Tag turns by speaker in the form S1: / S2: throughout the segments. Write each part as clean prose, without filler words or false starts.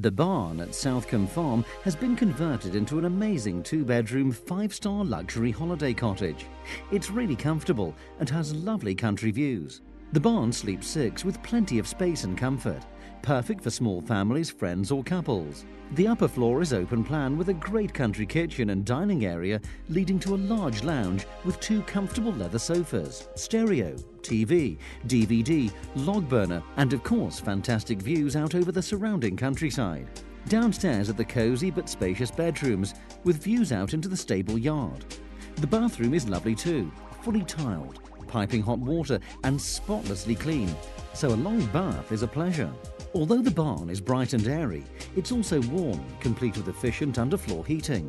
S1: The barn at Southcombe Farm has been converted into an amazing two-bedroom, five-star luxury holiday cottage. It's really comfortable and has lovely country views. The barn sleeps six with plenty of space and comfort, perfect for small families, friends or couples. The upper floor is open plan with a great country kitchen and dining area leading to a large lounge with two comfortable leather sofas, stereo, TV, DVD, log burner and of course fantastic views out over the surrounding countryside. Downstairs are the cosy but spacious bedrooms with views out into the stable yard. The bathroom is lovely too, fully tiled, piping hot water and spotlessly clean, so a long bath is a pleasure. Although the barn is bright and airy, it's also warm, complete with efficient underfloor heating.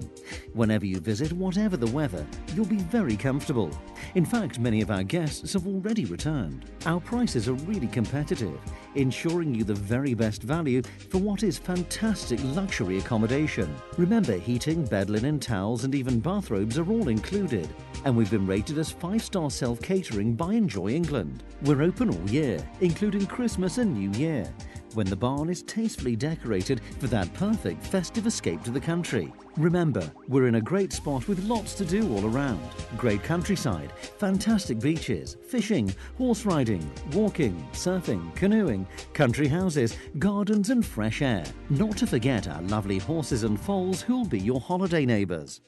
S1: Whenever you visit, whatever the weather, you'll be very comfortable. In fact, many of our guests have already returned. Our prices are really competitive, ensuring you the very best value for what is fantastic luxury accommodation. Remember, heating, bed linen, towels and even bathrobes are all included. And we've been rated as 5-star self-catering by Enjoy England. We're open all year, including Christmas and New Year, when the barn is tastefully decorated for that perfect festive escape to the country. Remember, we're in a great spot with lots to do all around. Great countryside, fantastic beaches, fishing, horse riding, walking, surfing, canoeing, country houses, gardens and fresh air. Not to forget our lovely horses and foals who'll be your holiday neighbours.